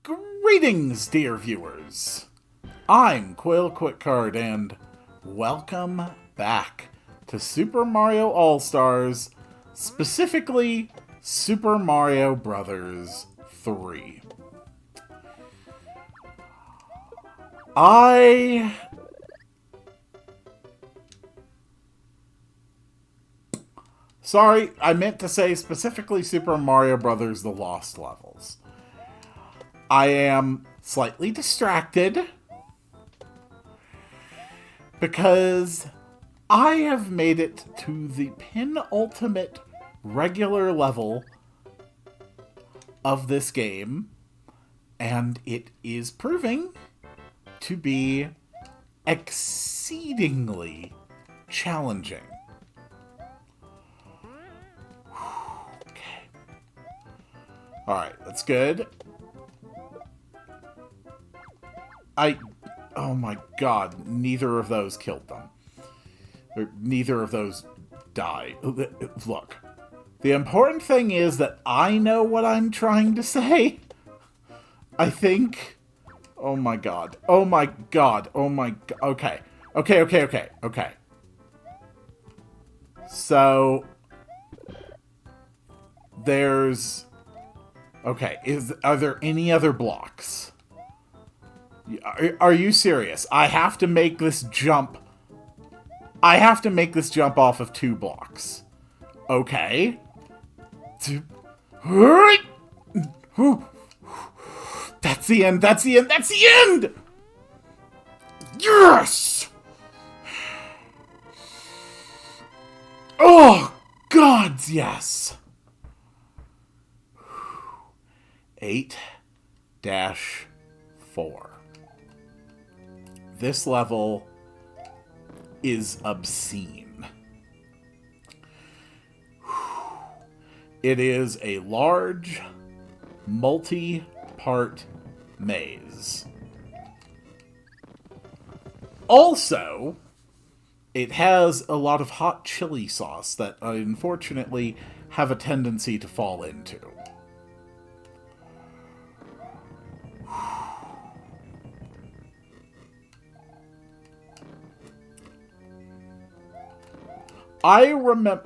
Greetings, dear viewers. I'm Quill Quickcard, and welcome back to Super Mario All-Stars, specifically Super Mario Bros. 3. Sorry, I meant to say specifically Super Mario Bros. The Lost Levels. I am slightly distracted because I have made it to the penultimate regular level of this game, and it is proving to be exceedingly challenging. Okay. Alright, that's good. Oh my god, neither of those killed them. Or neither of those died. Look, the important thing is that I know what I'm trying to say. I think... Oh my god. Oh my god. Oh my god. Okay. Okay. So... There's... Okay, are there any other blocks? Are you serious? I have to make this jump. I have to make this jump off of 2 blocks. Okay. That's the end. That's the end. That's the end! Yes! Oh, God, yes. 8-4. This level is obscene. It is a large, multi-part maze. Also, it has a lot of hot chili sauce that I unfortunately have a tendency to fall into. I remember...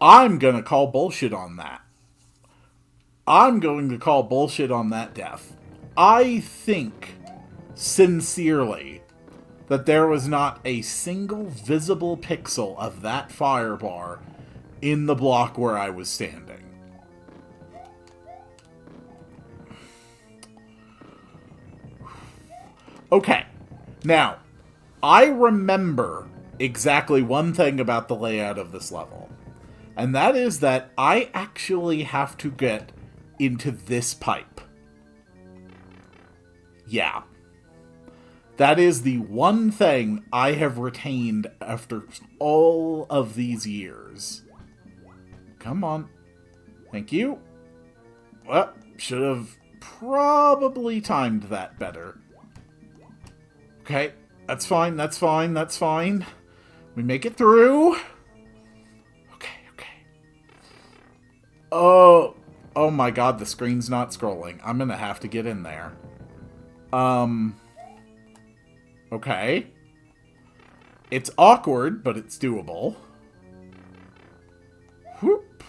I'm gonna call bullshit on that. I'm going to call bullshit on that death. I think, sincerely, that there was not a single visible pixel of that fire bar in the block where I was standing. Okay. Now, I remember exactly one thing about the layout of this level, and that is that I actually have to get into this pipe. Yeah. That is the one thing I have retained after all of these years. Come on. Thank you. Well, should have probably timed that better. Okay, that's fine, that's fine, that's fine. We make it through. Okay. Oh my god, the screen's not scrolling. I'm gonna have to get in there. Okay. It's awkward, but it's doable. Whoop.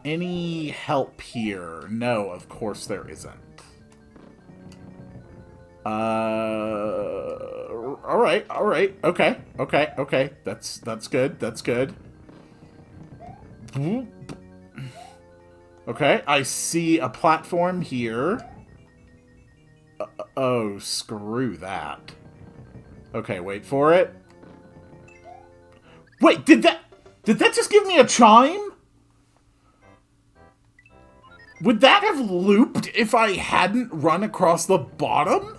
Any help here? No, of course there isn't. Alright, okay. That's good. Okay, I see a platform here. Oh, screw that. Okay, wait for it. Wait, did that just give me a chime? Would that have looped if I hadn't run across the bottom?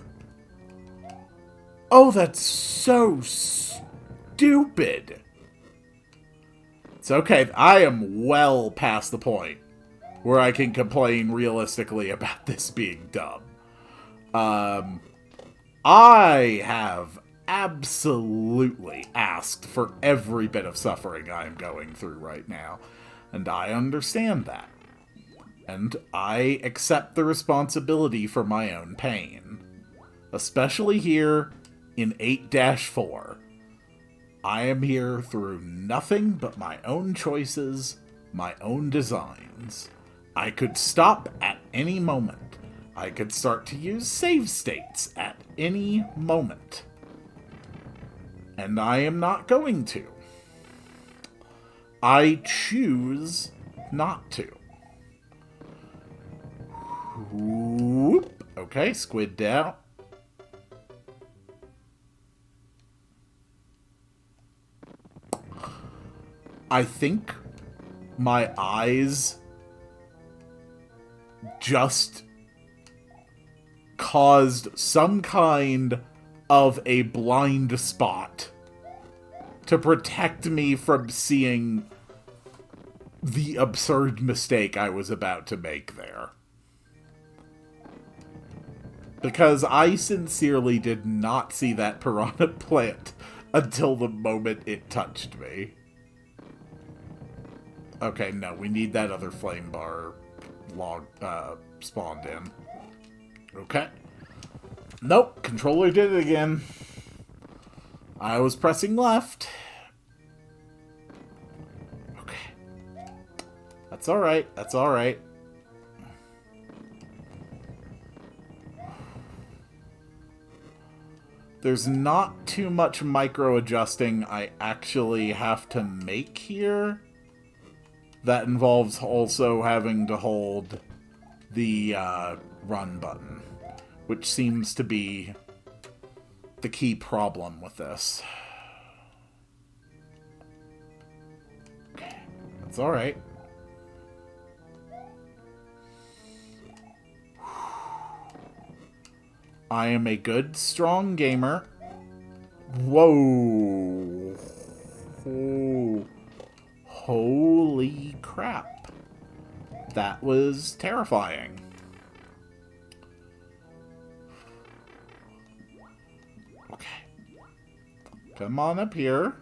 Oh, that's so stupid. It's okay. I am well past the point where I can complain realistically about this being dumb. I have absolutely asked for every bit of suffering I am going through right now, and I understand that. And I accept the responsibility for my own pain. Especially here in 8-4. I am here through nothing but my own choices, my own designs. I could stop at any moment. I could start to use save states at any moment. And I am not going to. I choose not to. Whoop. Okay, squid down. I think my eyes just caused some kind of a blind spot to protect me from seeing the absurd mistake I was about to make there. Because I sincerely did not see that piranha plant until the moment it touched me. Okay, no, we need that other flame bar log spawned in. Okay. Nope, controller did it again. I was pressing left. Okay. That's alright, that's alright. There's not too much micro-adjusting I actually have to make here. That involves also having to hold the run button, which seems to be the key problem with this. Okay, that's alright. I am a good, strong gamer. Whoa. Oh. Holy crap. That was terrifying. Okay. Come on up here.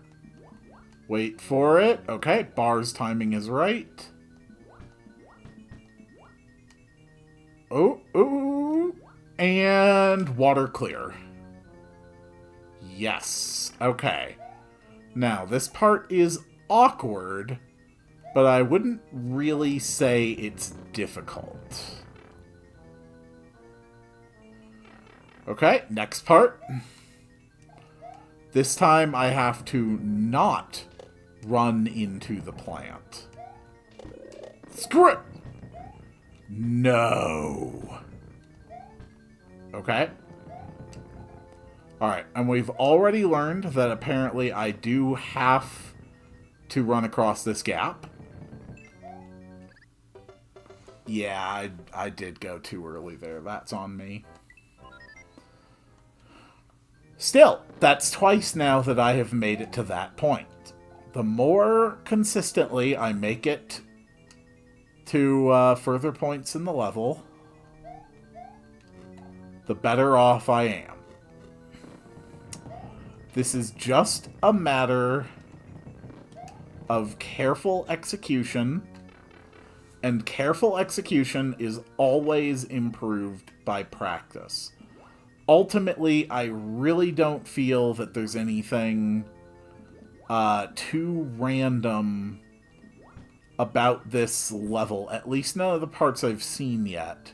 Wait for it. Okay, bar's timing is right. Oh, ooh. And water clear. Yes. Okay. Now, this part is awkward, but I wouldn't really say it's difficult. Okay, next part. This time I have to not run into the plant. Screw it! No. Okay. Alright, and we've already learned that apparently I do have to run across this gap. Yeah, I did go too early there. That's on me. Still, that's twice now that I have made it to that point. The more consistently I make it to further points in the level, the better off I am. This is just a matter of careful execution, and careful execution is always improved by practice. Ultimately, I really don't feel that there's anything too random about this level, at least none of the parts I've seen yet,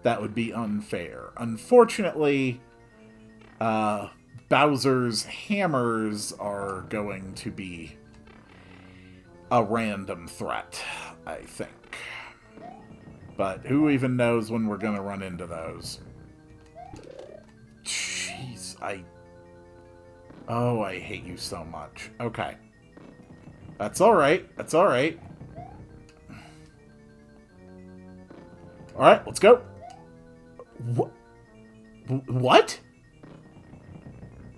that would be unfair. Unfortunately, Bowser's hammers are going to be a random threat, I think. But who even knows when we're going to run into those? Jeez, Oh, I hate you so much. Okay. That's alright. That's alright. Alright, let's go. What?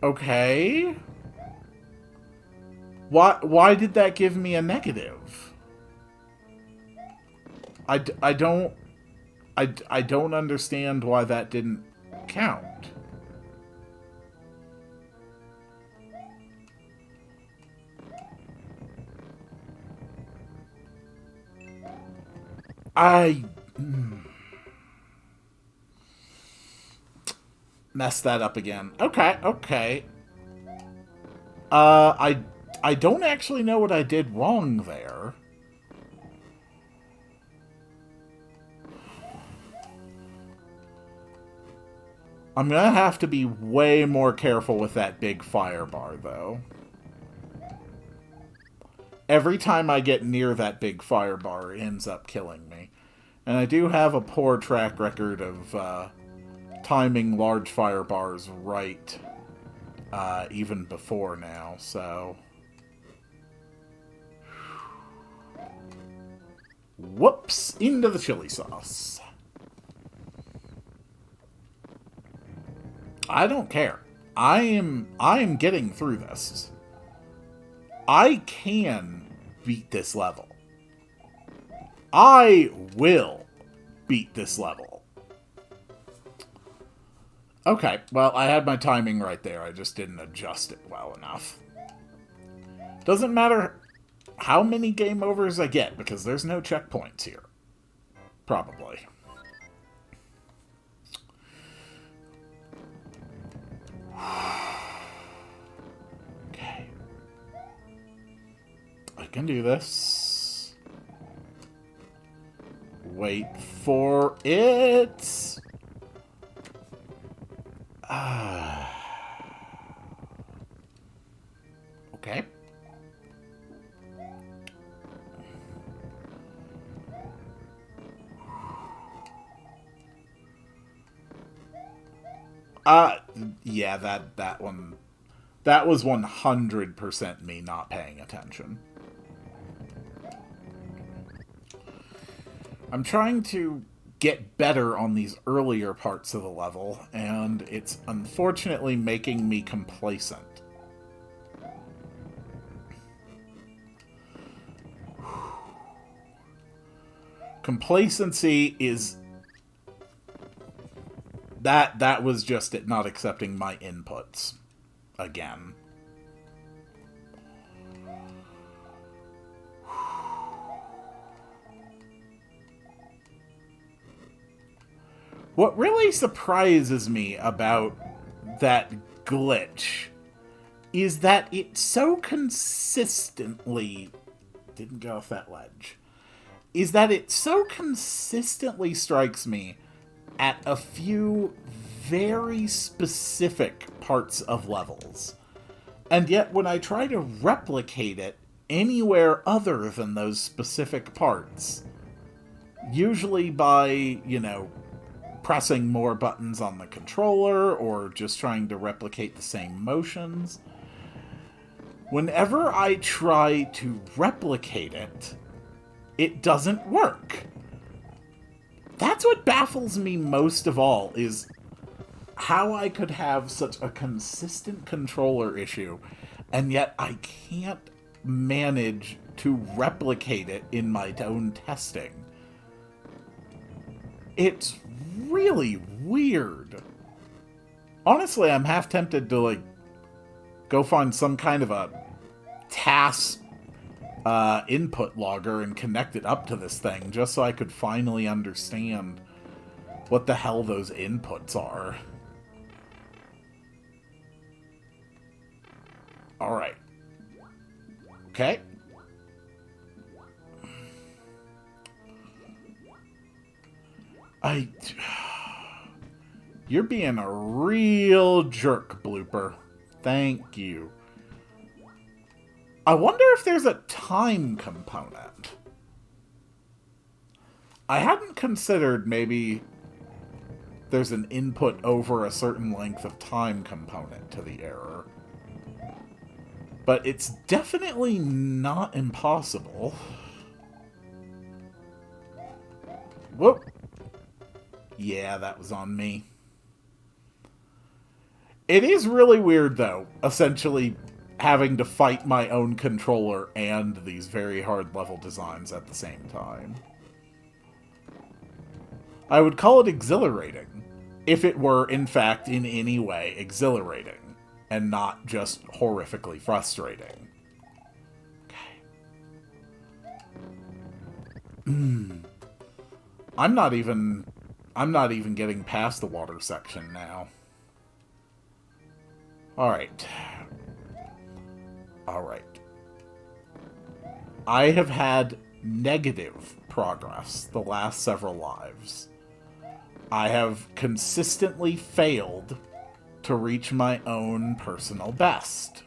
Okay. Why did that give me a negative? I don't understand why that didn't count. I messed that up again. Okay, okay. I don't actually know what I did wrong there. I'm gonna have to be way more careful with that big fire bar, though. Every time I get near that big fire bar, it ends up killing me. And I do have a poor track record of timing large fire bars right even before now, so... Whoops! Into the chili sauce. I don't care. I am getting through this. I can beat this level. I will beat this level. Okay, well, I had my timing right there. I just didn't adjust it well enough. Doesn't matter how many game overs I get, because there's no checkpoints here. Probably. Okay. I can do this. Wait for it. Okay. Yeah, that one... That was 100% me not paying attention. I'm trying to get better on these earlier parts of the level, and it's unfortunately making me complacent. Complacency is... That was just it not accepting my inputs. Again. What really surprises me about that glitch is that it so consistently... Didn't go off that ledge. Is that it so consistently strikes me at a few very specific parts of levels. And yet when I try to replicate it anywhere other than those specific parts, usually by, you know, pressing more buttons on the controller or just trying to replicate the same motions, whenever I try to replicate it, it doesn't work. That's what baffles me most of all, is how I could have such a consistent controller issue, and yet I can't manage to replicate it in my own testing. It's really weird. Honestly, I'm half tempted to, like, go find some kind of a task input logger and connect it up to this thing, just so I could finally understand what the hell those inputs are. Alright. Okay. You're being a real jerk, Blooper. Thank you. I wonder if there's a time component. I hadn't considered maybe there's an input over a certain length of time component to the error. But it's definitely not impossible. Whoop. Yeah, that was on me. It is really weird, though, essentially having to fight my own controller and these very hard level designs at the same time. I would call it exhilarating, if it were, in fact, in any way exhilarating, and not just horrifically frustrating. Okay. I'm not even getting past the water section now. Alright. Alright. I have had negative progress the last several lives. I have consistently failed to reach my own personal best.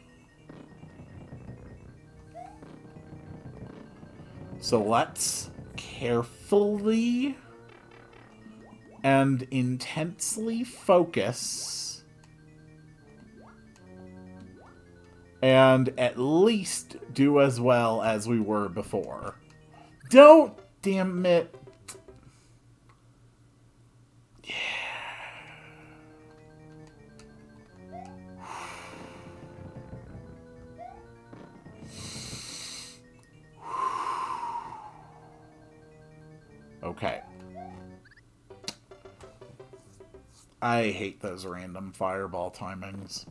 So let's carefully and intensely focus and at least do as well as we were before. Don't, damn it. Yeah. Okay. I hate those random fireball timings.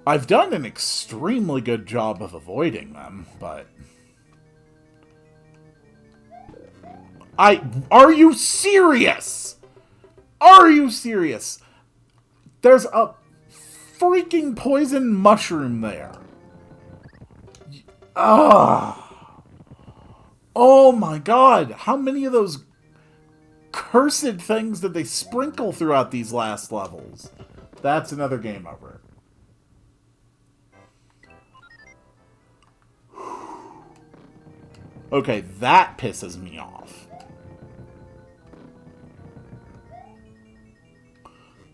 I've done an extremely good job of avoiding them, but... Are you serious? Are you serious? There's a freaking poison mushroom there. Ugh. Oh my god. How many of those cursed things did they sprinkle throughout these last levels? That's another game over. Okay, that pisses me off.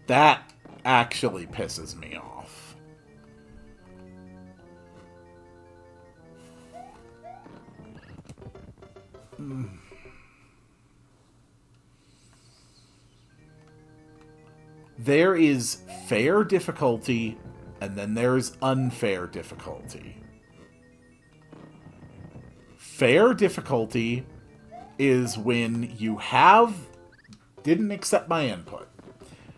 That actually pisses me off. There is fair difficulty, and then there's unfair difficulty. Fair difficulty is when you didn't accept my input.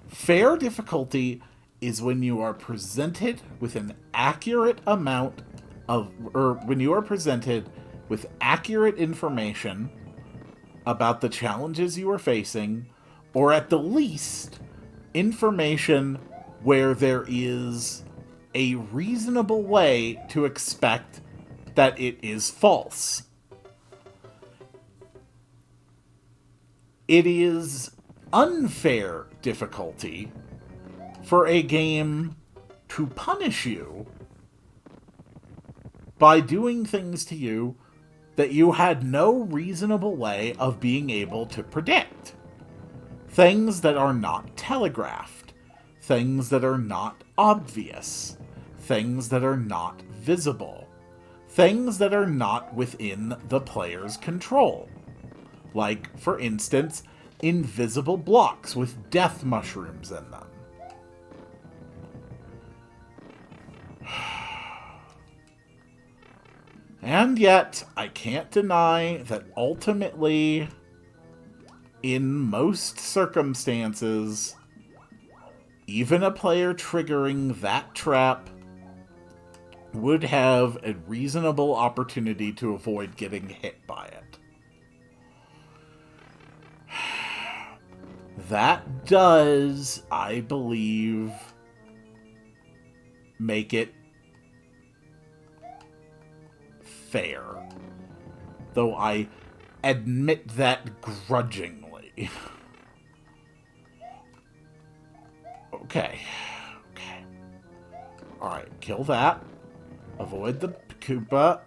Fair difficulty is when you are presented with an accurate amount of, or when you are presented with accurate information about the challenges you are facing, or at the least, information where there is a reasonable way to expect that it is false. It is unfair difficulty for a game to punish you by doing things to you that you had no reasonable way of being able to predict. Things that are not telegraphed. Things that are not obvious. Things that are not visible. Things that are not within the player's control. Like, for instance, invisible blocks with death mushrooms in them. And yet, I can't deny that ultimately, in most circumstances, even a player triggering that trap would have a reasonable opportunity to avoid getting hit by it. That does, I believe, make it fair. Though I admit that grudgingly. Okay. Okay. Alright, kill that. Avoid the Koopa.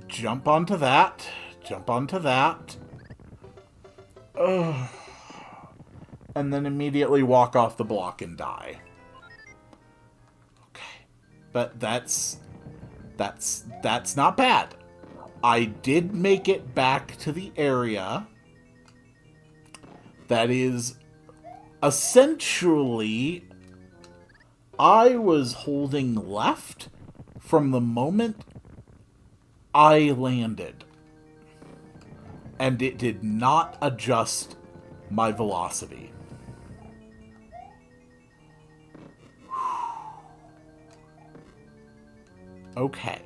Jump onto that. Jump onto that. Ugh. And then immediately walk off the block and die. Okay. But that's not bad. I did make it back to the area that is essentially I was holding left from the moment I landed. And it did not adjust my velocity. Okay.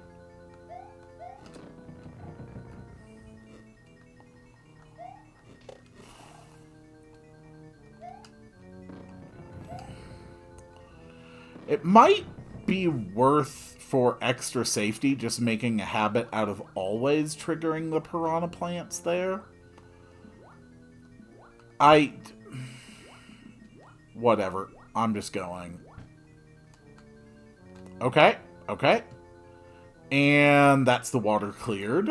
It might be worth, for extra safety, just making a habit out of always triggering the piranha plants there. Whatever. I'm just going. Okay. Okay. And that's the water cleared.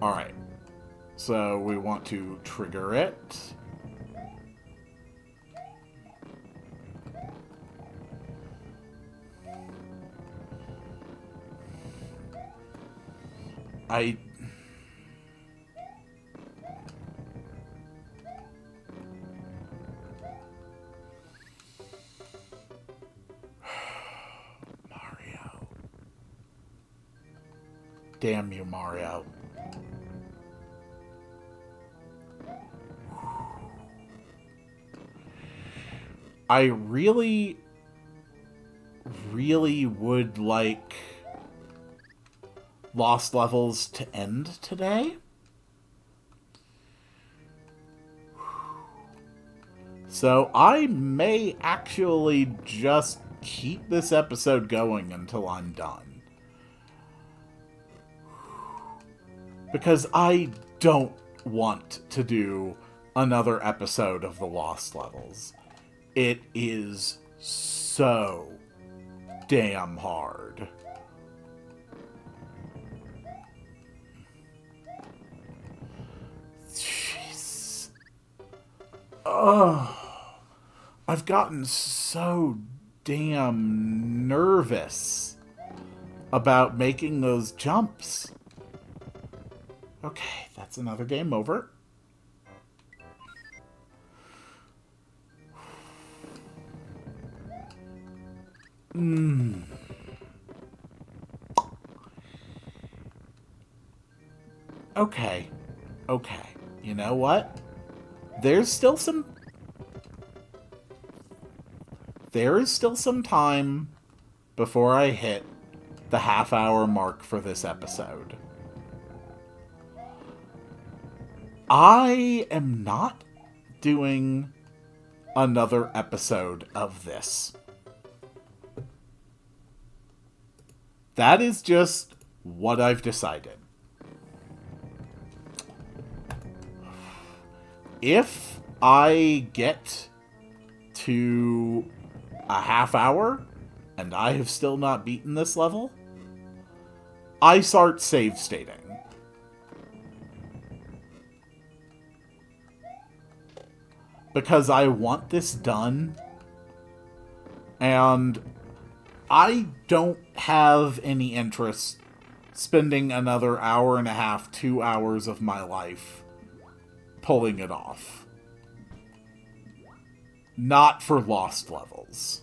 Alright. So we want to trigger it. Mario. Damn you, Mario. I really would like Lost Levels to end today. So I may actually just keep this episode going until I'm done. Because I don't want to do another episode of the Lost Levels. It is so damn hard. Jeez. Ugh. I've gotten so damn nervous about making those jumps. Okay, that's another game over. Okay. Okay. You know what? There is still some time before I hit the half-hour mark for this episode. I am not doing another episode of this. That is just what I've decided. If I get to a half hour and I have still not beaten this level, I start save stating. Because I want this done, and I don't have any interest spending another hour and a half, 2 hours of my life pulling it off. Not for Lost Levels.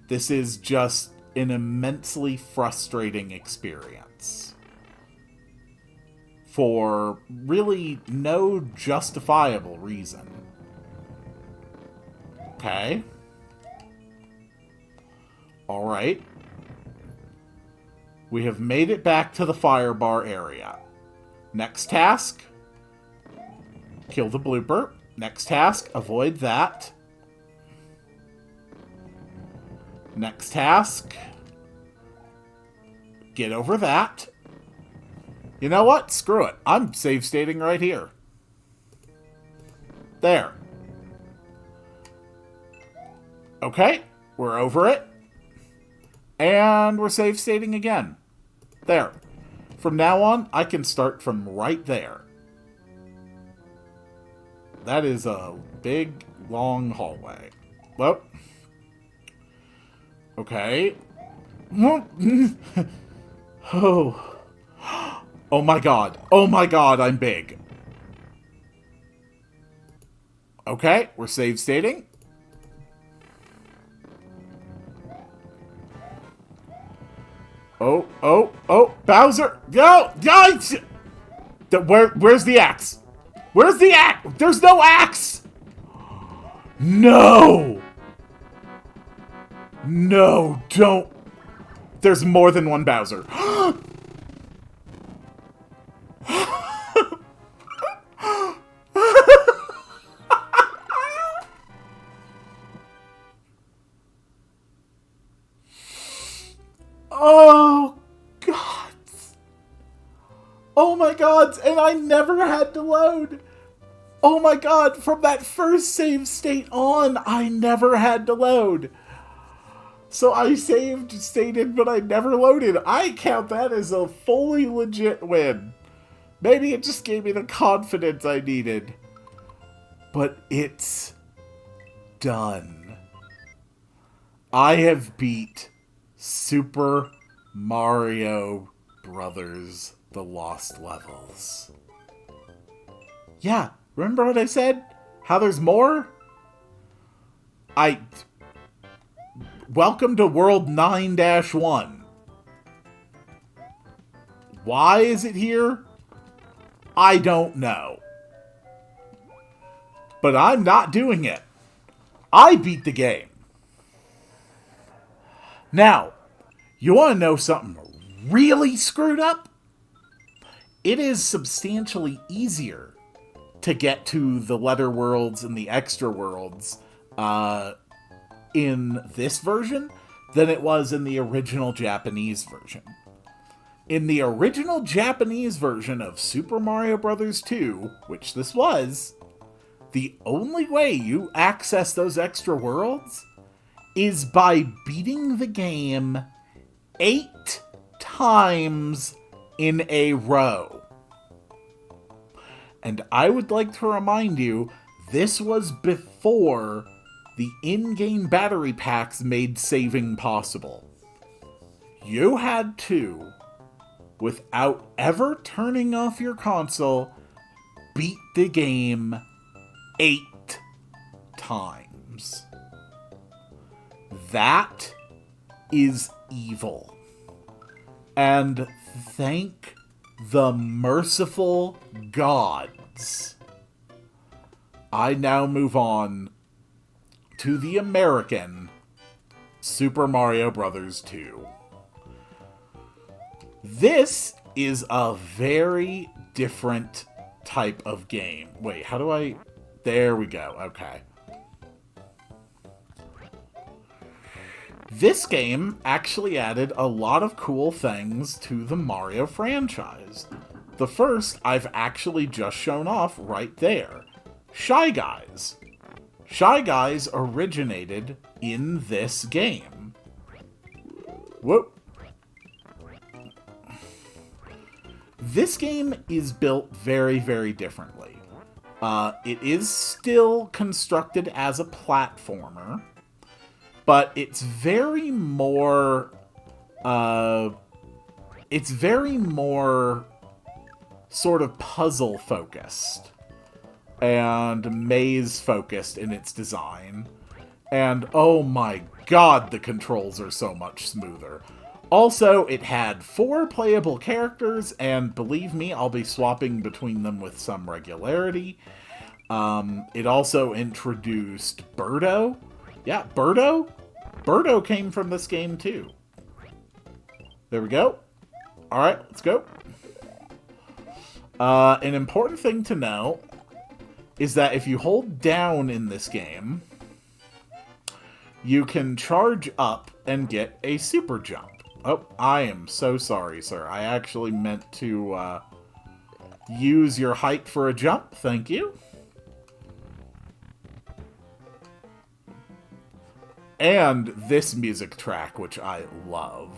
This is just an immensely frustrating experience. For really no justifiable reason. Okay. Alright. We have made it back to the fire bar area. Next task. Kill the blooper. Next task. Avoid that. Next task. Get over that. You know what? Screw it. I'm save stating right here. There. Okay. We're over it. And we're save stating again. There. From now on, I can start from right there. That is a big, long hallway. Well. Okay. Oh. Oh my god. Oh my god, I'm big. Okay, we're save stating. Oh, oh, oh, Bowser! Go! Guys! Where's the axe? Where's the axe? There's no axe! No! No, don't. There's more than one Bowser. Oh, God. Oh, my God. And I never had to load. Oh, my God. From that first save state on, I never had to load. So I saved, stated, but I never loaded. I count that as a fully legit win. Maybe it just gave me the confidence I needed. But it's done. I have beat Super Mario Brothers The Lost Levels. Yeah, remember what I said? How there's more? Welcome to World 9-1. Why is it here? I don't know. But I'm not doing it. I beat the game. Now, you want to know something really screwed up? It is substantially easier to get to the letter worlds and the extra worlds in this version than it was in the original Japanese version. In the original Japanese version of Super Mario Bros. 2, which this was, the only way you access those extra worlds is by beating the game 8 times in a row. And I would like to remind you, this was before the in-game battery packs made saving possible. You had to, without ever turning off your console, beat the game 8 times. That is evil. And thank the merciful gods, I now move on to the American Super Mario Bros. 2. This is a very different type of game. Wait, how do I... There we go. Okay. This game actually added a lot of cool things to the Mario franchise. The first I've actually just shown off right there. Shy Guys. Shy Guys originated in this game. Whoop. This game is built very, very differently. It is still constructed as a platformer, but it's very more sort of puzzle focused and maze focused in its design. And oh my god, the controls are so much smoother. Also, it had 4 playable characters, and believe me, I'll be swapping between them with some regularity. It also introduced Birdo. Yeah, Birdo. Birdo came from this game too. There we go. Alright, let's go. An important thing to know is that if you hold down in this game, you can charge up and get a super jump. Oh, I am so sorry, sir. I actually meant to use your height for a jump. Thank you. And this music track, which I love.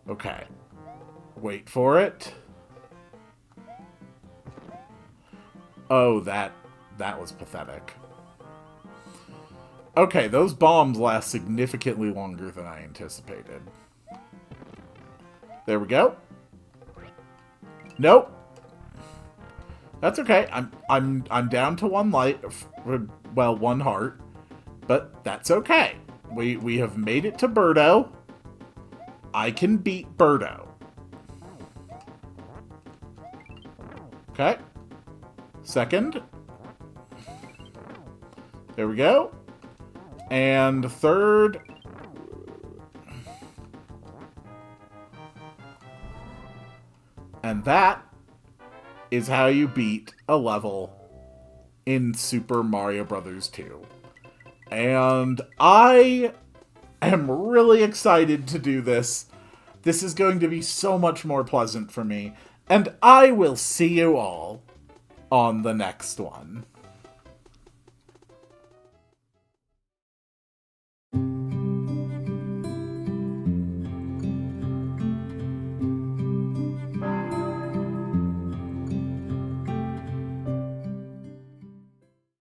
Okay. Wait for it. Oh, that was pathetic. Okay, those bombs last significantly longer than I anticipated. There we go. Nope. That's okay. I'm down to 1 light, well, 1 heart, but that's okay. We have made it to Birdo. I can beat Birdo. Okay. Second. There we go. And third... And that is how you beat a level in Super Mario Bros. 2. And I am really excited to do this. This is going to be so much more pleasant for me. And I will see you all on the next one.